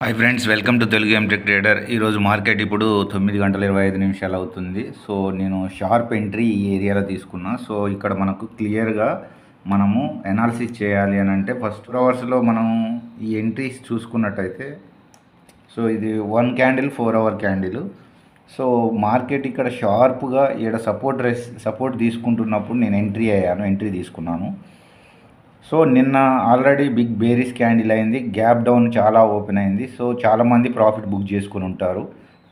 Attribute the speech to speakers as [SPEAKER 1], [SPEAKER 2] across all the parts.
[SPEAKER 1] Hi friends, welcome to Telugu Entech trader. ఈరోజు market ఇప్పుడు 9 గంటల 25 నిమిషాలు అవుతుంది. సో నేను షార్ప్ ఎంట్రీ ఈ ఏరియాలో తీసుకున్నా. సో ఇక్కడ మనకు క్లియర్గా మనము ఎనాలిసిస్ చేయాలి అని అంటే ఫస్ట్ అవర్స్లో మనం ఈ ఎంట్రీస్ చూసుకున్నట్టయితే, సో ఇది 1 candle 4 hour candle. So market ఇక్కడ షార్ప్గా ఇక్కడ సపోర్ట్ తీసుకుంటున్నప్పుడు నేను ఎంట్రీ తీసుకున్నాను. సో నిన్న ఆల్రెడీ బిగ్ బేరిష్ క్యాండిల్ అయింది, గ్యాప్ డౌన్ చాలా ఓపెన్ అయింది. సో చాలామంది ప్రాఫిట్ బుక్ చేసుకుని ఉంటారు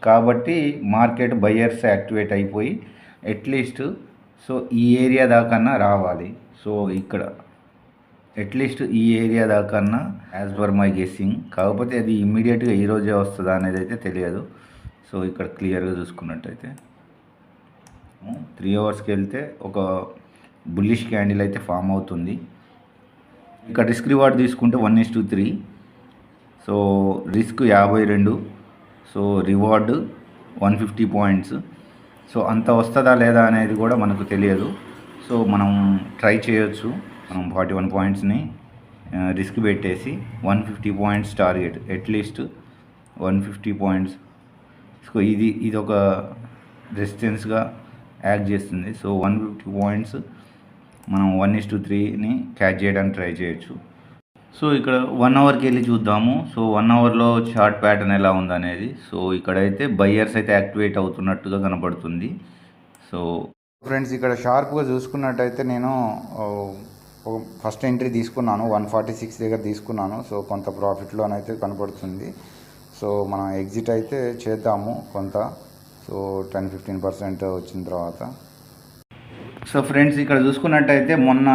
[SPEAKER 1] కాబట్టి మార్కెట్ బయ్యర్స్ యాక్టివేట్ అయిపోయి అట్లీస్ట్ సో ఈ ఏరియా దాకన్నా రావాలి. సో ఇక్కడ అట్లీస్ట్ ఈ ఏరియా దాకన్నా యాజ్ పర్ మై గెస్సింగ్, కాకపోతే అది ఇమ్మీడియట్గా ఈరోజే వస్తుందా అనేది అయితే తెలియదు. సో ఇక్కడ క్లియర్గా చూసుకున్నట్టయితే 3 అవర్స్కి వెళ్తే ఒక బుల్లిష్ క్యాండిల్ అయితే ఫామ్ అవుతుంది. ఇక్కడ రిస్క్ రివార్డ్ తీసుకుంటే 1:3. So risk 52, so reward 150 points. So అంత వస్తుందా లేదా అనేది కూడా మనకు తెలియదు. సో మనం ట్రై చేయొచ్చు. మనం 41 పాయింట్స్ని రిస్క్ పెట్టేసి 150 points target, at least 150 points. So ఇది ఒక రెసిస్టెన్స్గా యాక్ట్ చేస్తుంది. సో 150 పాయింట్స్ మనం 1:3ని క్యాచ్ చేయడానికి ట్రై చేయొచ్చు. సో ఇక్కడ 1 అవర్కి వెళ్ళి చూద్దాము. సో 1 అవర్లో చార్ట్ ప్యాటర్న్ ఎలా ఉందనేది. సో ఇక్కడైతే బయ్యర్స్ అయితే యాక్టివేట్ అవుతున్నట్టుగా కనపడుతుంది. సో ఫ్రెండ్స్, ఇక్కడ షార్ప్గా చూసుకున్నట్టయితే నేను ఫస్ట్ ఎంట్రీ తీసుకున్నాను, 146 దగ్గర తీసుకున్నాను. సో కొంత ప్రాఫిట్లోనైతే కనపడుతుంది. సో మనం ఎగ్జిట్ అయితే చేద్దాము కొంత. సో 10-15% వచ్చిన తర్వాత. సో ఫ్రెండ్స్, ఇక్కడ చూసుకున్నట్టయితే మొన్న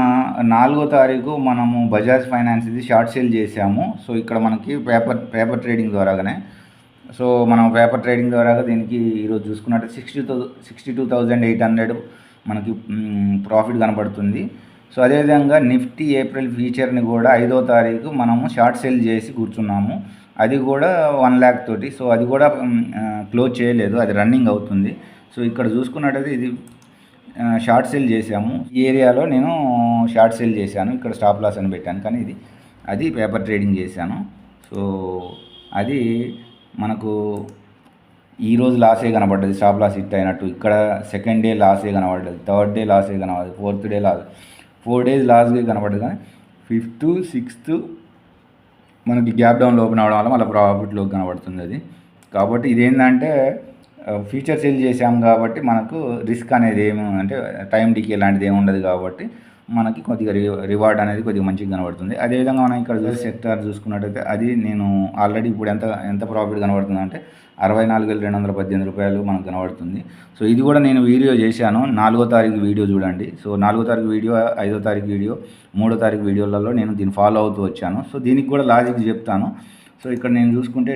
[SPEAKER 1] 4వ తారీఖు మనము బజాజ్ ఫైనాన్స్ ఇది షార్ట్ సేల్ చేసాము. సో ఇక్కడ మనకి పేపర్ ట్రేడింగ్ ద్వారాగానే, సో మనం పేపర్ ట్రేడింగ్ ద్వారా దీనికి ఈరోజు చూసుకున్నట్టు 62,800 మనకి ప్రాఫిట్ కనబడుతుంది. సో అదేవిధంగా నిఫ్టీ ఏప్రిల్ ఫ్యూచర్ని కూడా 5వ తారీఖు మనము షార్ట్ సేల్ చేసి కూర్చున్నాము. అది కూడా 1 lakh తోటి. సో అది కూడా క్లోజ్ చేయలేదు, అది రన్నింగ్ అవుతుంది. సో ఇక్కడ చూసుకున్నట్టయితే ఇది షార్ట్ సేల్ చేసాము. ఈ ఏరియాలో నేను షార్ట్ సేల్ చేశాను, ఇక్కడ స్టాప్ లాస్ అని పెట్టాను, కానీ అది పేపర్ ట్రేడింగ్ చేశాను. సో అది మనకు ఈరోజు లాసే కనబడ్డది, స్టాప్ లాస్ హిట్ అయినట్టు. ఇక్కడ సెకండ్ డే లాసే కనబడ్డది, థర్డ్ డే లాసే కనబడ్డది, ఫోర్త్ డే లాస్, 4 days లాస్గా కనబడ్డది. కానీ 5th 6th మనకి గ్యాప్ డౌన్లో ఓపెన్ అవ్వడం వల్ల మళ్ళీ ప్రాఫిట్లోకి కనబడుతుంది అది. కాబట్టి ఇదేంటంటే ఫ్యూచర్ సేల్ చేసాం కాబట్టి మనకు రిస్క్ అనేది అంటే టైం డికే లాంటిది ఏమి ఉండదు కాబట్టి మనకి కొద్దిగా రివార్డ్ అనేది కొద్దిగా మంచిగా కనబడుతుంది. అదేవిధంగా మనం ఇక్కడ చూసి సెక్టార్ చూసుకున్నట్టయితే అది నేను ఆల్రెడీ ఇప్పుడు ఎంత ప్రాఫిట్ కనబడుతుంది అంటే 64,218 రూపాయలు మనకు కనబడుతుంది. సో ఇది కూడా నేను వీడియో చేశాను, 4వ తారీఖు వీడియో చూడండి. సో 4వ తారీఖు వీడియో, 5వ తారీఖు వీడియో, 3వ తారీఖు వీడియోలలో నేను దీన్ని ఫాలో అవుతూ వచ్చాను. సో దీనికి కూడా లాజిక్ చెప్తాను. సో ఇక్కడ నేను చూసుకుంటే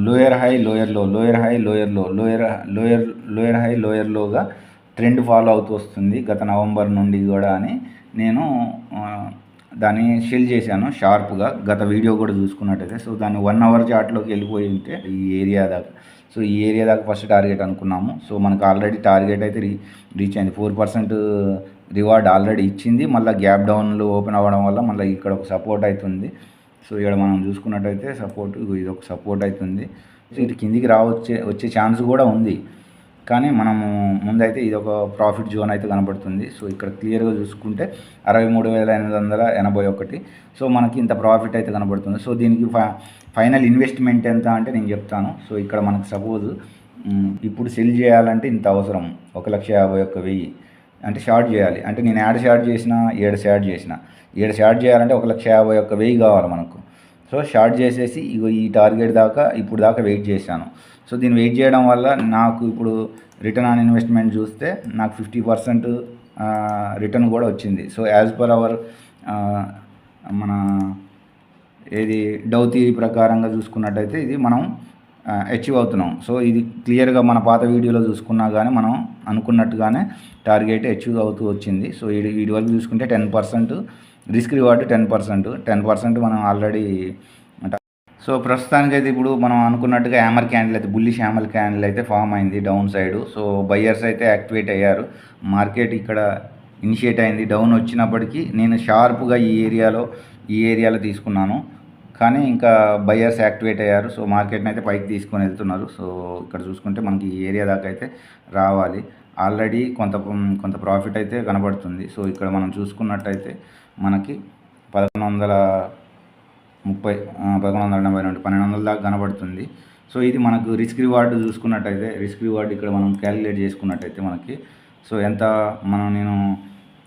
[SPEAKER 1] లోయర్ హై లోయర్ లో, లోయర్ హై లోయర్ లో, లోయర్ హై లోయర్ లోగా ట్రెండ్ ఫాలో అవుతూ వస్తుంది గత నవంబర్ నుండి కూడా అని నేను దాన్ని షెల్ చేశాను షార్ప్గా, గత వీడియో కూడా చూసుకున్నట్టయితే. సో దాన్ని 1 hour చార్ట్లోకి వెళ్ళిపోయి ఉంటే ఈ ఏరియా దాకా, సో ఈ ఏరియా దాకా ఫస్ట్ టార్గెట్ అనుకున్నాము. సో మనకు ఆల్రెడీ టార్గెట్ అయితే రీచ్ అయింది, 4% రివార్డ్ ఆల్రెడీ ఇచ్చింది. మళ్ళీ గ్యాప్ డౌన్లు ఓపెన్ అవ్వడం వల్ల మళ్ళీ ఇక్కడ ఒక సపోర్ట్ అవుతుంది. సో ఇక్కడ మనం చూసుకున్నట్టయితే ఇది ఒక సపోర్ట్ అవుతుంది. ఇటు కిందికి వచ్చే ఛాన్స్ కూడా ఉంది, కానీ మనము ముందైతే ఇది ఒక ప్రాఫిట్ జోన్ అయితే కనబడుతుంది. సో ఇక్కడ క్లియర్గా చూసుకుంటే 63,881. సో మనకి ఇంత ప్రాఫిట్ అయితే కనబడుతుంది. సో దీనికి ఫైనల్ ఇన్వెస్ట్మెంట్ ఎంత అంటే నేను చెప్తాను. సో ఇక్కడ మనకు సపోజ్ ఇప్పుడు సెల్ చేయాలంటే ఇంత అవసరం, 1,51,000 అంటే షార్ట్ చేయాలి అంటే నేను షార్ట్ చేసిన 7 షార్ట్ చేయాలంటే 1,51,000 కావాలి మనకు. సో షార్ట్ చేసేసి ఈ టార్గెట్ దాకా ఇప్పుడు దాకా వెయిట్ చేశాను. సో దీన్ని వెయిట్ చేయడం వల్ల నాకు ఇప్పుడు రిటర్న్ ఆన్ ఇన్వెస్ట్మెంట్ చూస్తే నాకు 50% రిటర్న్ కూడా వచ్చింది. సో యాజ్ పర్ అవర్ మన డౌ థియరీ ప్రకారంగా చూసుకున్నట్టయితే ఇది మనం అచీవ్ అవుతున్నాం. సో ఇది క్లియర్గా మన పాత వీడియోలో చూసుకున్నా కానీ మనం అనుకున్నట్టుగానే టార్గెట్ అచీవ్ అవుతూ వచ్చింది. సో వీడి వరకు చూసుకుంటే 10% రిస్క్ రివార్డ్, 10% మనం ఆల్రెడీ. సో ప్రస్తుతానికైతే ఇప్పుడు మనం అనుకున్నట్టుగా హ్యామర్ క్యాండిల్ అయితే, బుల్లిష్ హ్యామర్ క్యాండిల్ అయితే ఫామ్ అయింది డౌన్ సైడ్. సో బయ్యర్స్ అయితే యాక్టివేట్ అయ్యారు, మార్కెట్ ఇక్కడ ఇనిషియేట్ అయింది. డౌన్ వచ్చినప్పటికీ నేను షార్ప్గా ఈ ఏరియాలో తీసుకున్నాను. కానీ ఇంకా బయ్యర్స్ యాక్టివేట్ అయ్యారు. సో మార్కెట్ని అయితే పైకి తీసుకొని వెళ్తున్నారు. సో ఇక్కడ చూసుకుంటే మనకి ఈ ఏరియా దాకా అయితే రావాలి. ఆల్రెడీ కొంత ప్రాఫిట్ అయితే కనబడుతుంది. సో ఇక్కడ మనం చూసుకున్నట్టయితే మనకి 1130 1180 నుండి 1200 దాకా కనబడుతుంది. సో ఇది మనకు రిస్క్ రివార్డ్ చూసుకున్నట్టయితే రిస్క్ రివార్డ్ ఇక్కడ మనం క్యాలిక్యులేట్ చేసుకున్నట్టయితే మనకి సో ఎంత నేను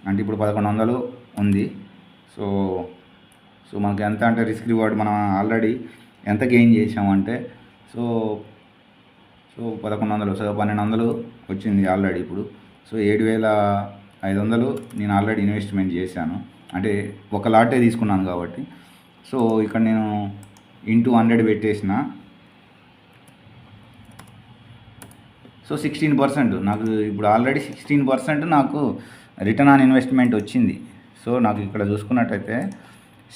[SPEAKER 1] అంటే ఇప్పుడు 1100 ఉంది. సో మనకి ఎంత అంటే రిస్క్ రివార్డ్ మనం ఆల్రెడీ ఎంత గెయిన్ చేసామంటే సో 1100 సో 1200 వచ్చింది ఆల్రెడీ ఇప్పుడు. సో 7500 నేను ఆల్రెడీ ఇన్వెస్ట్మెంట్ చేశాను. అంటే ఒక లాటే తీసుకున్నాను కాబట్టి. సో ఇక్కడ నేను ఇంటూ 100 పెట్టేసిన. సో 16% నాకు ఇప్పుడు ఆల్రెడీ 16% నాకు రిటర్న్ ఆన్ ఇన్వెస్ట్మెంట్ వచ్చింది. సో నాకు ఇక్కడ చూసుకున్నట్టయితే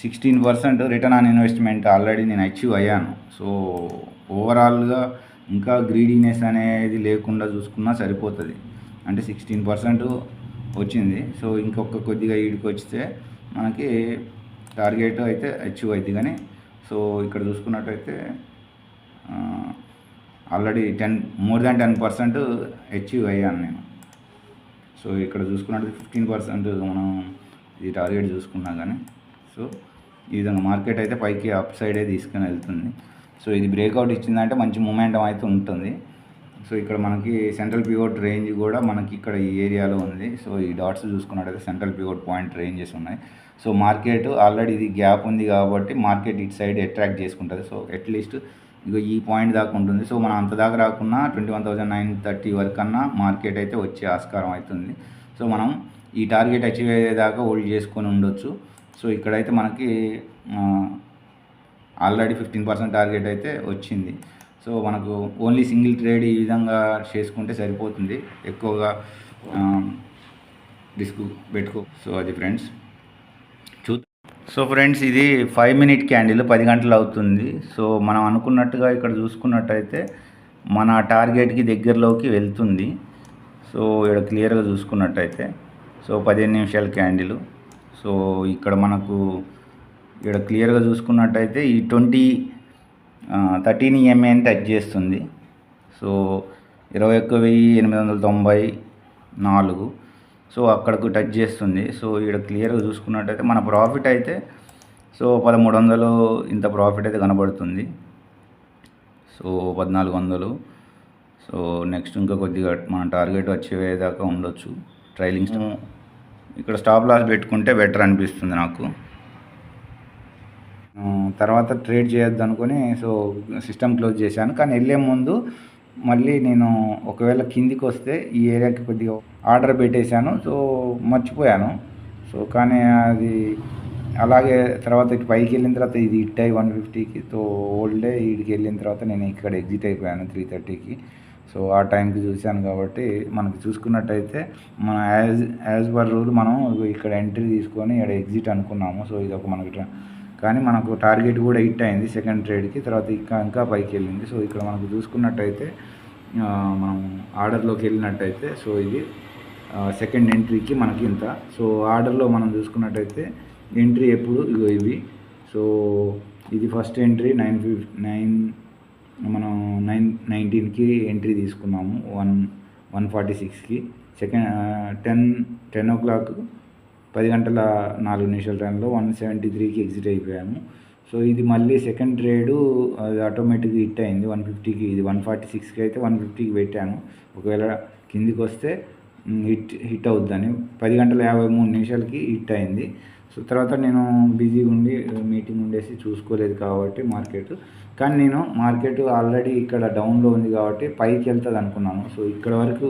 [SPEAKER 1] 16% రిటర్న్ ఆన్ ఇన్వెస్ట్మెంట్ ఆల్రెడీ నేను అచీవ్ అయ్యాను. సో ఓవరాల్గా ఇంకా గ్రీడీనెస్ అనేది లేకుండా చూసుకున్నా సరిపోతుంది. అంటే 16% వచ్చింది. సో ఇంకొక కొద్దిగా ఈడికి వస్తే మనకి టార్గెట్ అయితే అచీవ్ అవుతుంది. కానీ సో ఇక్కడ చూసుకున్నట్టయితే ఆల్రెడీ మోర్ దాన్ 10% అచీవ్ అయ్యాను నేను. సో ఇక్కడ చూసుకున్నట్టు 15% మనం ఈ టార్గెట్ చూసుకున్నా కానీ సో ఈ విధంగా మార్కెట్ అయితే పైకి అప్ సైడే తీసుకొని వెళ్తుంది. సో ఇది బ్రేక్అవుట్ ఇచ్చిందంటే మంచి మూమెంటం అయితే ఉంటుంది. సో ఇక్కడ మనకి సెంట్రల్ పివోట్ రేంజ్ కూడా మనకి ఇక్కడ ఈ ఏరియాలో ఉంది. సో ఈ డాట్స్ చూసుకున్నట్టయితే సెంట్రల్ పివోట్ పాయింట్ రేంజెస్ ఉన్నాయి. సో మార్కెట్ ఆల్రెడీ ఇది గ్యాప్ ఉంది కాబట్టి మార్కెట్ ఇటు సైడ్ అట్రాక్ట్ చేసుకుంటుంది. సో అట్లీస్ట్ ఇక ఈ పాయింట్ దాకా ఉంటుంది. సో మనం అంత దాకా రాకున్నా 21,930 వరకు అన్నా మార్కెట్ అయితే వచ్చే ఆస్కారం అవుతుంది. సో మనం ఈ టార్గెట్ అచీవ్ అయ్యేదాకా హోల్డ్ చేసుకొని ఉండొచ్చు. సో ఇక్కడైతే మనకి ఆల్రెడీ 15% టార్గెట్ అయితే వచ్చింది. సో మనకు ఓన్లీ సింగిల్ ట్రేడ్ ఈ విధంగా చేసుకుంటే సరిపోతుంది, ఎక్కువగా రిస్క్ పెట్టుకో. సో అది ఫ్రెండ్స్ సో ఫ్రెండ్స్ ఇది 5 మినిట్ క్యాండిల్ 10 గంటలు అవుతుంది. సో మనం అనుకున్నట్టుగా ఇక్కడ చూసుకున్నట్టయితే మన టార్గెట్కి దగ్గరలోకి వెళ్తుంది. సో ఇక్కడ క్లియర్గా చూసుకున్నట్టయితే సో 15 నిమిషాల క్యాండిల్. సో ఇక్కడ మనకు ఇక్కడ క్లియర్గా చూసుకున్నట్టయితే ఈ 13 EMAని టచ్ చేస్తుంది. సో 21,894 సో అక్కడకు టచ్ చేస్తుంది. సో ఇక్కడ క్లియర్గా చూసుకున్నట్టయితే మన ప్రాఫిట్ అయితే సో 1300 ఇంత ప్రాఫిట్ అయితే కనబడుతుంది. సో 1400. సో నెక్స్ట్ ఇంకా కొద్దిగా మన టార్గెట్ వచ్చేదాకా ఉండొచ్చు. ట్రైలింగ్ ఇక్కడ స్టాప్ లాస్ పెట్టుకుంటే బెటర్ అనిపిస్తుంది నాకు. తర్వాత ట్రేడ్ చేయొద్దు అనుకుని సో సిస్టమ్ క్లోజ్ చేశాను. కానీ వెళ్ళే ముందు మళ్ళీ నేను ఒకవేళ కిందికి వస్తే ఈ ఏరియాకి కొద్దిగా ఆర్డర్ పెట్టేశాను. సో మర్చిపోయాను. సో కానీ అది అలాగే తర్వాత ఇటు పైకి వెళ్ళిన తర్వాత ఇది హిట్ అయ్యి 150కి. సో ఓల్డే వీడికి వెళ్ళిన తర్వాత నేను ఇక్కడ ఎగ్జిట్ అయిపోయాను 330కి. సో ఆ టైంకి చూశాను కాబట్టి మనకు చూసుకున్నట్టయితే మన యాజ్ పర్ రూల్ మనం ఇక్కడ ఎంట్రీ తీసుకొని ఇక్కడ ఎగ్జిట్ అనుకున్నాము. సో ఇది ఒక మనకి కానీ మనకు టార్గెట్ కూడా హిట్ అయింది సెకండ్ ట్రేడ్కి. తర్వాత ఇంకా పైకి వెళ్ళింది. సో ఇక్కడ మనకు చూసుకున్నట్టయితే మనం ఆర్డర్లోకి వెళ్ళినట్టయితే సో ఇది సెకండ్ ఎంట్రీకి మనకి ఇంత. సో ఆర్డర్లో మనం చూసుకున్నట్టయితే ఎంట్రీ ఎప్పుడు ఇవి. సో ఇది ఫస్ట్ ఎంట్రీ 9 మనం 919కి ఎంట్రీ తీసుకున్నాము 146కి. సెకండ్ 10 o'clock 10 గంటల 4 నిమిషాల టైంలో 173కి ఎగ్జిట్ అయిపోయాము. సో ఇది మళ్ళీ సెకండ్ ట్రేడు అది ఆటోమేటిక్గా హిట్ అయింది 150కి. ఇది 146కి అయితే 150కి పెట్టాను. ఒకవేళ కిందికి వస్తే హిట్ అవుద్దని 10 గంటల 53 నిమిషాలకి హిట్ అయింది. సో తర్వాత నేను బిజీగా ఉండి మీటింగ్ ఉండేసి చూసుకోలేదు కాబట్టి మార్కెట్. కానీ నేను మార్కెట్ ఆల్రెడీ ఇక్కడ డౌన్లో ఉంది కాబట్టి పైకి వెళ్తుంది అనుకున్నాను. సో ఇక్కడ వరకు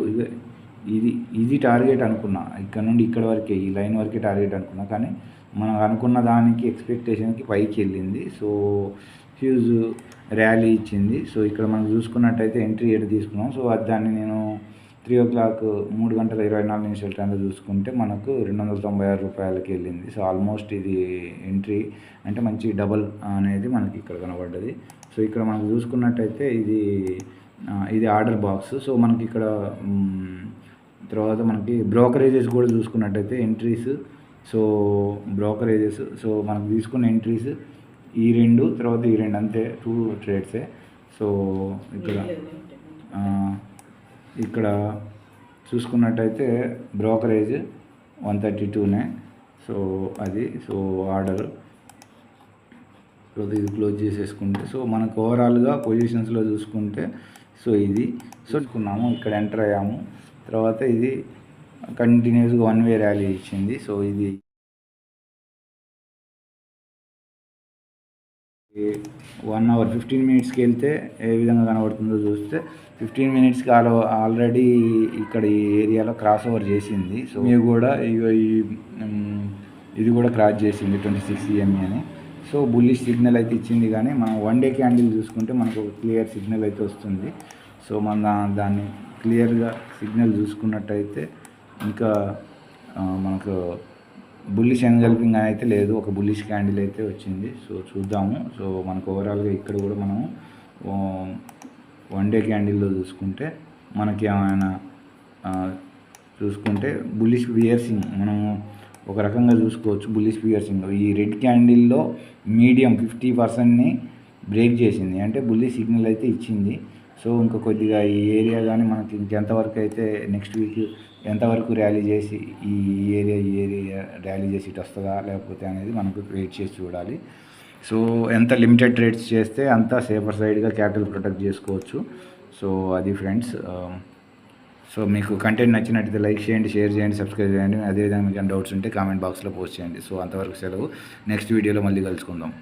[SPEAKER 1] ఇది టార్గెట్ అనుకున్నా. ఇక్కడ నుండి ఇక్కడ వరకే ఈ లైన్ వరకే టార్గెట్ అనుకున్నా. కానీ మనం అనుకున్న దానికి ఎక్స్పెక్టేషన్కి పైకి వెళ్ళింది. సో హ్యూజ్ ర్యాలీ ఇచ్చింది. సో ఇక్కడ మనం చూసుకున్నట్టయితే ఎంట్రీ ఎటు తీసుకున్నాం. సో దాన్ని నేను 3 o'clock 3 గంటల 24 నిమిషాల టైంలో చూసుకుంటే మనకు 296 రూపాయలకి వెళ్ళింది. సో ఆల్మోస్ట్ ఇది ఎంట్రీ అంటే మంచి డబల్ అనేది మనకి ఇక్కడ కనబడ్డది. సో ఇక్కడ మనకు చూసుకున్నట్టయితే ఇది ఆర్డర్ బాక్స్. సో మనకి ఇక్కడ తర్వాత మనకి బ్రోకరేజెస్ కూడా చూసుకున్నట్టయితే ఎంట్రీస్. సో బ్రోకరేజెస్ సో మనకు తీసుకున్న ఎంట్రీస్ ఈ 2 తర్వాత ఈ 2 అంతే 2 ట్రేడ్సే. సో ఇక్కడ చూసుకున్నట్టయితే బ్రోకరేజ్ 132నే. సో అది ఆర్డర్. సో ఇది క్లోజ్ చేసేసుకుంటే సో మనకు ఓవరాల్గా పొజిషన్స్లో చూసుకుంటే సో ఇది చూసుకున్నాము. ఇక్కడ ఎంటర్ అయ్యాము. తర్వాత ఇది కంటిన్యూస్గా 1 వే ర్యాలీ ఇచ్చింది. సో ఇది 1 అవర్ 15 మినిట్స్కి వెళ్తే ఏ విధంగా కనబడుతుందో చూస్తే 15 మినిట్స్కి ఆల్రెడీ ఇక్కడ ఈ ఏరియాలో క్రాస్ ఓవర్ చేసింది. సో ఇది కూడా ఇది కూడా క్రాస్ చేసింది 26 EME అని. సో బుల్లిష్ సిగ్నల్ అయితే ఇచ్చింది, కానీ మనం 1 డే క్యాండిల్ చూసుకుంటే మనకు ఒక క్లియర్ సిగ్నల్ అయితే వస్తుంది. సో మన దాన్ని క్లియర్గా సిగ్నల్ చూసుకున్నట్టయితే ఇంకా మనకు బుల్లిష్ ఎన్గల్పింగ్ అయితే లేదు, ఒక బుల్లిష్ క్యాండిల్ అయితే వచ్చింది. సో చూద్దాము. సో మనకు ఓవరాల్గా ఇక్కడ కూడా మనం 1 డే క్యాండిల్లో చూసుకుంటే మనకి ఏమైనా చూసుకుంటే బుల్లిష్ పియర్సింగ్ మనం ఒక రకంగా చూసుకోవచ్చు. బుల్లిష్ పియర్సింగ్ ఈ రెడ్ క్యాండిల్లో మీడియం 50%ని బ్రేక్ చేసింది, అంటే బుల్లిష్ సిగ్నల్ అయితే ఇచ్చింది. సో ఇంకా కొద్దిగా ఈ ఏరియా కానీ మనకి ఇంకెంతవరకు అయితే నెక్స్ట్ వీక్ ఎంతవరకు ర్యాలీ చేసి ఈ ఏరియా ర్యాలీ చేసి ఇటు వస్తుందా లేకపోతే అనేది మనకు వెయిట్ చేసి చూడాలి. సో ఎంత లిమిటెడ్ ట్రేడ్స్ చేస్తే అంత సేఫర్ సైడ్గా క్యాపిటల్ ప్రొటెక్ట్ చేసుకోవచ్చు. సో అది ఫ్రెండ్స్. సో మీకు కంటెంట్ నచ్చినట్టయితే లైక్ చేయండి, షేర్ చేయండి, సబ్స్క్రైబ్ చేయండి. అదేవిధంగా మీకు డౌట్స్ ఉంటే కామెంట్ బాక్స్లో పోస్ట్ చేయండి. సో అంతవరకు సెలవు. నెక్స్ట్ వీడియోలో మళ్ళీ కలుసుకుందాం.